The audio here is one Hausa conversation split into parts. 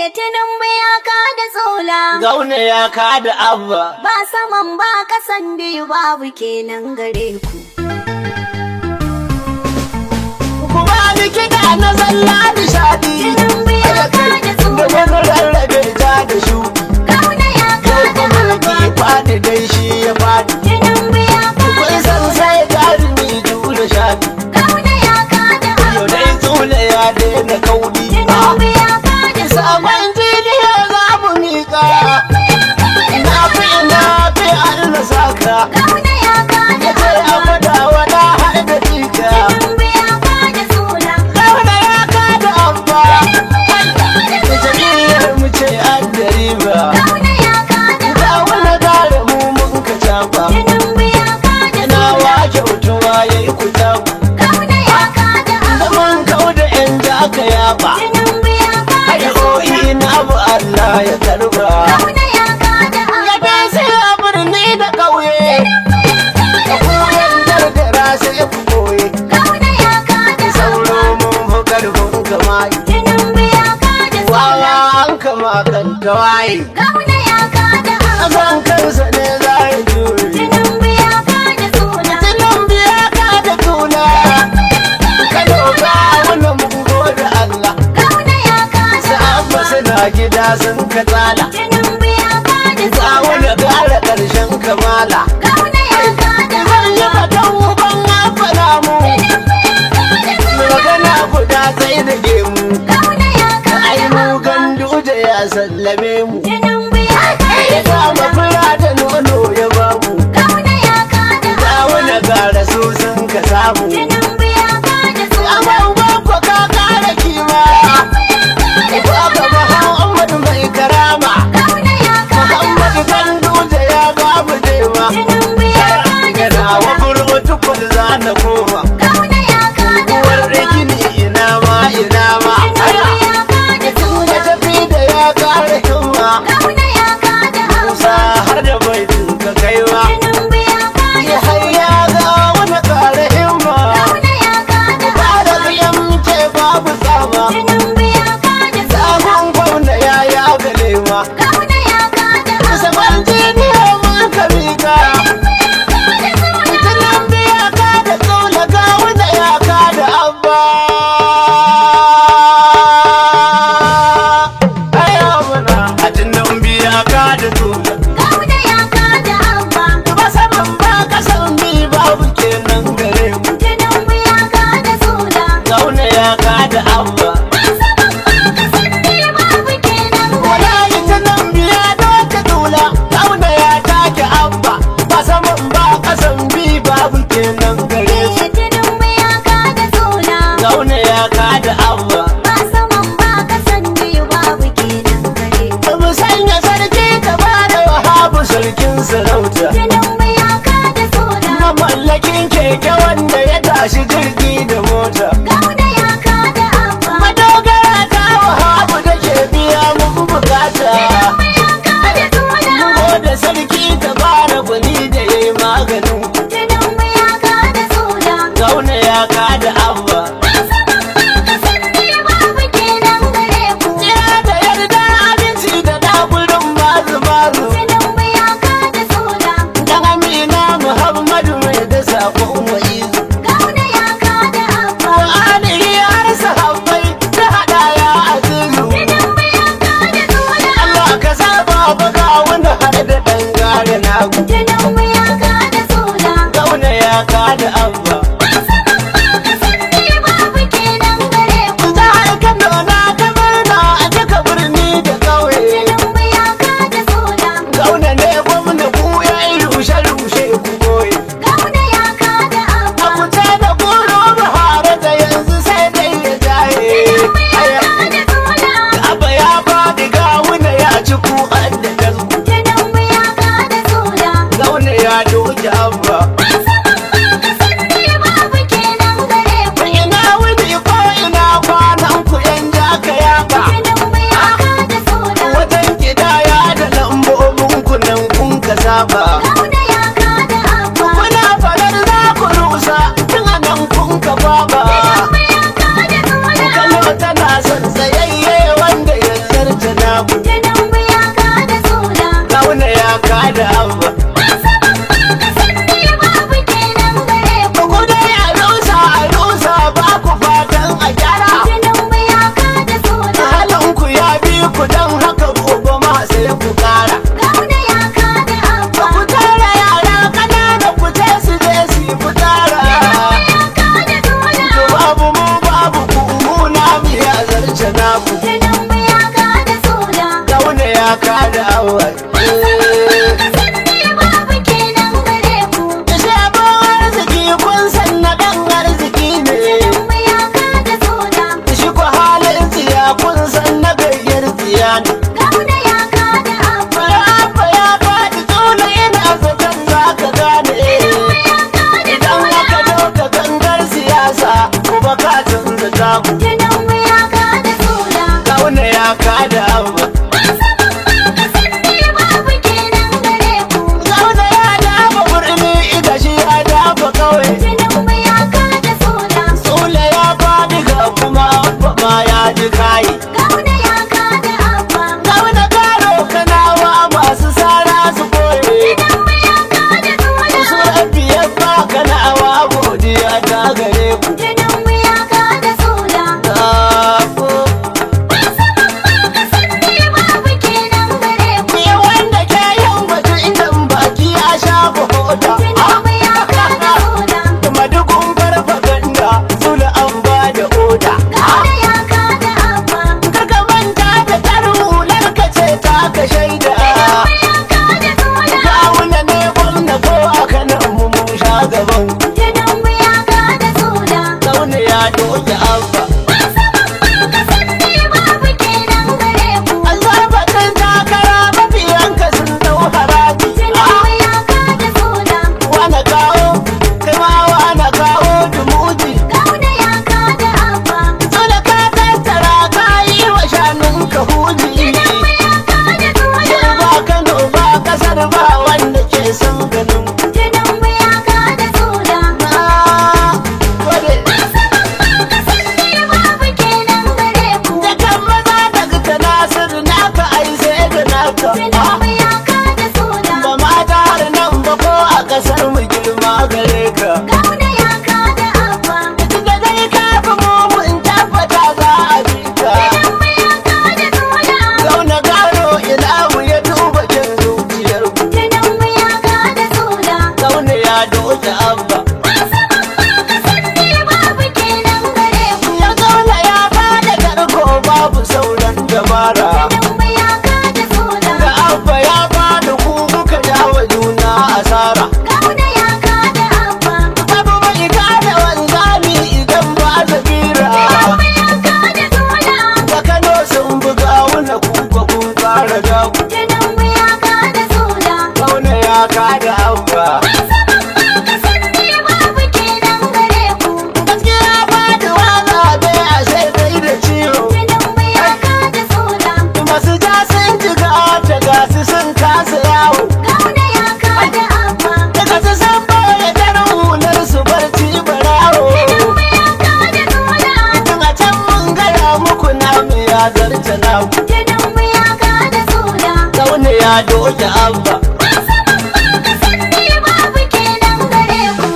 Tinubu ya kada Zola. Gauna ya kada Abba. Ba saman ba kasan biyu babu kenan gare ku. Kuma ni kiɗa na zalla nishadi. Tinubu ya kada Zola. Da wani rarrabe ja da shu. Gauna ya kada Abba. Faɗi dai shi ya faɗi. Tinubu ya kada Kun san sai jarumi jure shaɗi. Gauna ya kada Yau Abba. dai Zola ya daina kaudi. Tinubu ya kada Zola. Sabon jiniya za mu miƙa. Na fi Allah saka. Gauna ya kada Ya ce a Abba. fada wada har da jika. Tinubu ya kada Zola. Gauna ya kada Abba. Da jam'iyyar mu ce an da riba. Gauna ya kada Da Abba. wani gare mu mun ka cafa. Tinubu ya kada Na Zola. wa kyautuwa ya yi ku tafa. Gauna ya kada Da Abba. mun kau da ‘yan da aka yaba. Tinubu ya kada Addu'o'i na abu Allah ya karba. Gauna ya kada Ya Abba. sai a birni da ƙauye. Ka koyan gargara sai ku koye. Gauna ya kada Sauro Abba. mun fi ƙarfin kamayi. Tinubu ya kada Wawa Zola. an kama kan tawaye. Gauna ya kada A Abba. kan kansa ne za ya jure. Tinubu ya kada Zola. Tunan biya ka da tuna. Kano ka wani mun gode Allah. Gauna ya kada Sa'abba Abba. suna gida sun ka tsala. Tinubu ya kada Za Zola. wani gara ƙarshen kamala. Gauna ya kada Zan yi Abba. fatan uban afana mu. Magana guda sai da gemu. Gauna ya Ai kada mu Abba. ganduje ya sallame mu. Tinubu ya kada Ya kama Zola. fura da nono ya bamu. Gauna ya kada Za Abba. wani gara su sun ka samu. Tinubu ya kada Zola. Amma gwagwa ka kara kima. Gwagwa Muhammadu mai karama. Gauna ya kada Muhammadu ganduje ya bamu dema. Tinubu ya kada Gana wa burbutu kwal za na koma. Gauna ya kada Uwar rigini ina ma ina ma. Tinubu ya kada Ya Zola. tafi da ya kara himma. Gauna ya kada Musa Abba. har da bai ka kaiwa. Tinubu ya kada Ya hayya ga wani kara himma. Gauna ya kada Kara Abba. biyan ce babu tsama. Tinubu ya kada Zola. Sabon gwamna ya ya gale ma. Gauna ya kada Abba. Saban jiniya mun ka miƙa. Tunan biya ka da tsola ga wanda ya ka da Abba. Aya mana a tunan biya ka da tsola. Gauna ya kada Abba. Ba saman ba kasan bi babu kenan gare mu. Tinubu ya kada Zola. Gauna ya ka da Abba. Babu kenan Wallahi tunan biya doka tsola. Gauna ya take Abba. Ba saman ba kasan bi babu kenan gare su. Tinubu ya kada Zola. Gauna ya ka da Abba. Ba saman ba kasan biyu babu kenan gare. Mu sanya sarki ta ba da wahabu sarkin sarauta. Tinubu ya kada Zola. Mamallakin keke wanda ya tashi jirgi da mota. Gauna ya kada Abba. Madogara ta wahabu da ke biya mun bukata. Tinubu ya kada Zola. Ko da sarki ta bara gwani da ya yi maganin ku. Tinubu ya kada Zola. Gauna ya kada Abba. Ba saman ba kasan biyu babu kenan gare ku. Tsira da yarda abinci da daburin mazu mazu. Tinubu ya kada Zola. Dan Amina Muhammadu mai da sakon wa'izu. Gauna ya kada Abba. Qur'ani har sahabbai ta hada ya azizu. Tinubu ya kada Zola. Allah ka saba baka wani har da dangare nagu. Tinubu ya kada Zola. Gauna ya kada Abba. Babu kenan gare ku. Ta harkar nuna ta murna a cika birni da ƙauye. Tinubu ya kada Zola. Gauna ne gwamna ku ya yi rushe-rushe ku goye. Gauna ya kada A Abba. kuce da kuro Buhari da yanzu sai dai ya jaye. Tinubu ya Aya, kada Zola. Abba ya faɗi gawuna ya ci ku an da tasku. Tinubu ya kada Zola. Gauna ya doke Abba. Babu kenan gare ku. Ina wuni ko ina kwanan ku yan jaka yaka. Tinubu ya kada Zola. Wajen kidaya da lambobin ku nan kun ka saba. Gauna ya kada Abba. Muna faɗar za ku rusa tun a nan kun ka kwaba. Tinubu ya kada Zola. Kano tana son tsayayye wanda ya zarce Tinubu ya kada sola. Kauna ya kada awal. Babu kenan gare ku. Sabon arziki kun san na ɗan arziki ne. Tinubu ya kada sola. Shi ko halin tsiya kun san na gayyar tsiya ne. Kauna ya kada abba. Abba ya faɗi tsola ina zaton za ka gane. Idan aka doka gangar siyasa kuma ka canza taku. Tinubu ya kada sola. Kauna ya kada abba. Babu kenan gare ku. Kauna ya dafa birni ita shi ya dafa kawai. Tinubu ya kada sola. Tsola ya faɗi ga kuma abba ma ya ji kayi. Kauna ya kada abba. Kauna karo kanawa masu sara su koye. Tinubu ya kada sola. Su biyar ba kanawa godiya ta gare ku. Tinubu ya kada sola. Sabo. Babu kenan gare ku. Ni wanda ke yin batu idan baki ya shafa hoda. Tinubu ya kada sola. Madugun farfaganda sula an ba da oda. Kauna ya kada abba. Kaka manta da tarular ka ce ta ka shaida. Ya kada sola. Kawuna ne gwamna ko a kanan mu mun sha gaban. Tinubu ya kada sola. Kauna ya doke abba. Babu kenan gare ku. Albarkacin takara mafiyanka sun dau haraji. Tinubu ya kada sola. Wana kawo, kai ma wana kawo dumuji. Kauna ya kada abba. Dole ka tattara ka yi wa shanunka huji. Tinubu ya kada sola. Yau ba Kano ba kasar ba wanda ke son ganin ku. Tinubu ya kada sola. Na gode. Babu kenan gare ku. Da kan maza daga ta Nasiru naka ai sai da naka. Tinubu ya kada sola. Ba mata har nan ba ko a kasar mu girma gare ka. Kauna ya kada abba. Da dai ka fi mu in tabbata za a bi ka. Tinubu ya kada sola. Zauna gano ilahu ya duba kin zuciyar ku. Tinubu ya kada sola. Zauna ya doke abba. Babu kenan gare ku. Ya zauna ya bada garko babu sauran dabara. Tinubu ya kada sola. Da abba ya bada ku kuka jawa juna asara. Kauna ya kada abba. Babu mai kada wanzami idan ba zabira. Tinubu ya kada sola. Da Kano sun buga wuna kuka kun fara jago. Tinubu ya kada sola. Zauna ya kada abba. Babu kenan gare ku. Gaskiya faduwa zabe a sai dai da ciwo. Tinubu ya kada sola. Masu ja sun jiga ta gasu sun kasa yawo. Kauna ya kada abba. Daga su san boye daren hular su barci barawo. Tinubu ya kada sola. Tun a can mun gaya muku namu ya zarce naku. Tinubu ya kada sola. Zaune ya doke abba. Babu kenan gare ku.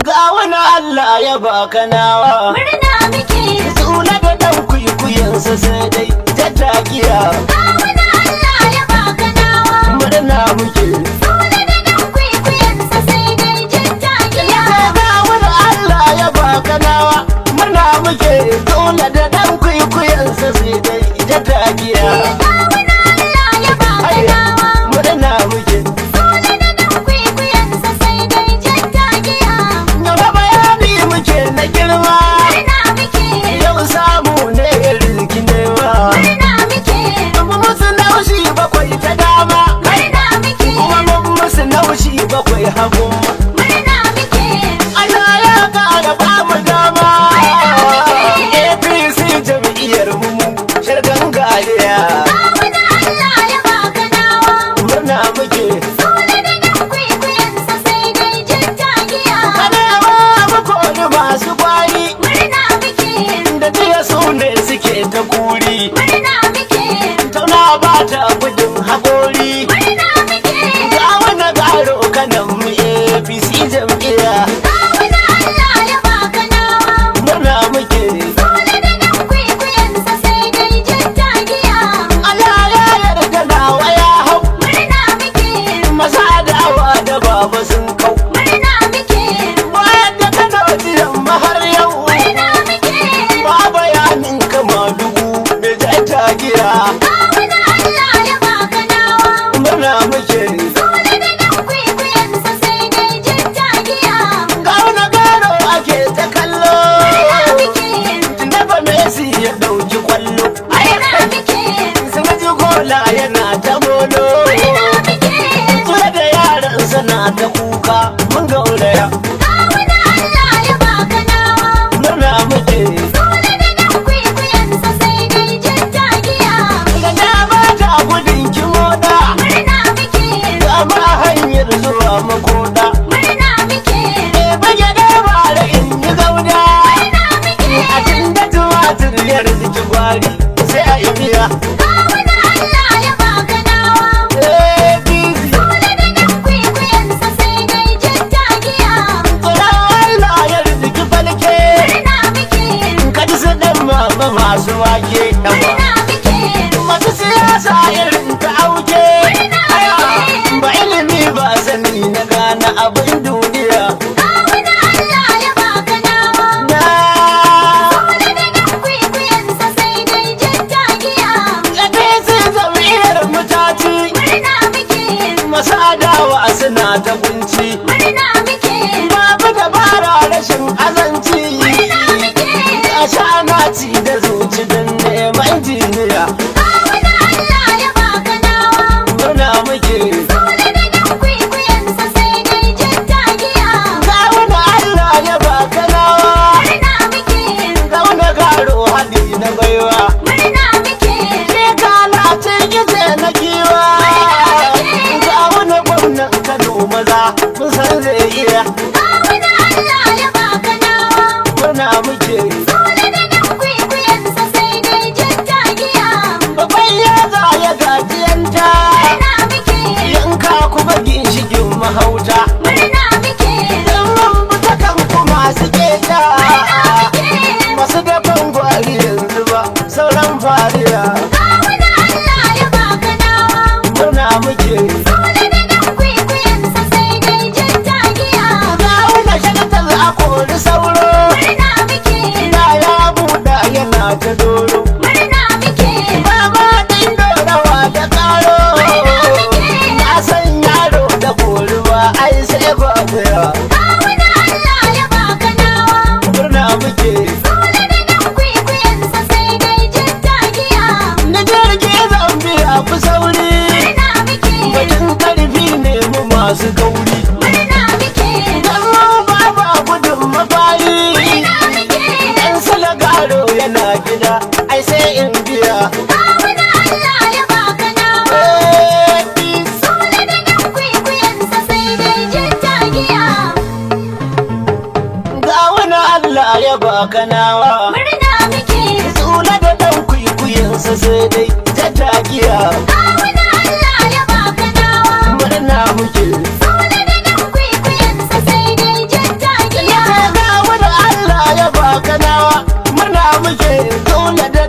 Ga wani Allah ya baka nawa. Murna muke. Tsula da ɗan kwikwiyansa sai dai ta takiya. Kawuna Allah ya baka nawa. Murna muke. Sule da ɗan kwikwiyansa sai dai jin tagiya. Ga wani Allah ya baka nawa. Murna muke. Tsula da ɗan kwikwiyansa sai dai ta takiya. Kawuna Allah ya baka nawa. Murna muke. Sule da ɗan kwikwiyansa sai dai jin tagiya. Gaba bayani muke na girma. Murna muke. Yau samu ne rizki nema. Murna muke. Kuma musu naushi bakwai ta dama. Murna muke. Kuma mun musu naushi bakwai hagu. Murna muke. Allah ya ƙara ba mu dama. APC jam'iyyar mu shargan galiya. Kawuna Allah ya baka nawa. Murna muke. Sule da ɗan kwikwiyansa sai dai jin tagiya. Kana ba mu kodi masu kwari. Murna muke. Da jiya su ne suke ta kuri. Murna muke. Tauna ba ta gudun haƙori. Murna muke. Ga wani garo kanan mu APC jam'iyya. Kawuna Allah ya baka nawa. Murna muke. Sule da ɗan kwikwiyansa sai dai jin tagiya. Allah ya yarda nawa ya hau. Murna muke. Maza dawa da baba sun kau. Murna muke. Bayan da Kano jiyan har yau. Murna muke. ta kuka mun gauraya. Kawuna Allah ya baka nawa. Murna muke Dole da nan kwaikwayensa sai dai jin tagiya. da na ba ta gudun kimoda. Murna muke, Dama hanyar zuwa makoda. murna muke, Bage da bara in yi gauda. murna muke. A tun da tumatir ya riziki gwari sai a yi miya. Kawuna Allah ya baka nawa. APC Dole da nan kwaikwayensa sai dai jin tagiya. tsoron Allah ya riziki falke. Murna muke, Kaji su ɗan mama masu wake ɗan ba. murna muke. Masu siyasa irin ta auke. Ba ilimi ba sani na gane abin duniya. Kawuna Allah ya baka nawa. Na Dole da nan kwaikwayensa sai dai jin tagiya. APC jam'iyyar mutaci. Murna muke, Masu adawa suna ta kunci. murna muke, Babu dabara rashin azanci. A sha naci da zuci don neman jiniya. kawuna Allah ya baka nawa. Murna muke Dole da nan kwaikwayensa sai dai jin tagiya. Gawuna Allah ya baka nawa. Murna muke, Gauna garo haɗi na baiwa. murna muke, Ke kalacin gize na giwa. Gawuna gwamnan Kano maza mun san zai iya. kawuna Allah ya baka nawa. Murna muke Dole da nan kwaikwayensa sai dai jin tagiya. babban yaza ya gajiyanta. Murna muke, Yanka kuma ginshikin mahauta. murna muke, Dan mun bi ta kan kuma su keta. Masu dafan gwari yanzu ba sauran fariya. kawuna Allah ya baka nawa. Murna muke Dole da nan kwaikwayensa sai dai jin tagiya. Gawuna shagatar a kori sauro. Murna muke, Da ya buɗa yana ta doro. murna muke, Mama ɗin dorawa da ƙaro. Na san yaro da kori ba ai sai gwagwaya. kawuna Allah ya baka nawa. Murna muke Dole da nan kwaikwayensa sai dai jin tagiya. na jirgi zan biya ku sauri. Murna muke, Batun karfi ne mu masu kauri. murna muke, Dan mu ba ba gudun mafari. murna muke. Dan salagaro yana gida ai sai in biya. Kawuna Allah ya baka nawa. APC Dole da nan kwaikwayensa sai dai jin tagiya. Gawuna Allah ya baka nawa. Murna muke, Tsula da ɗan kwikwiyensa sai dai ta tagiya. kawuna Allah ya baka nawa. Murna muke Dole da nan kwaikwayensa sai dai jin tagiya. Gawuna Allah ya baka nawa. Murna muke dole da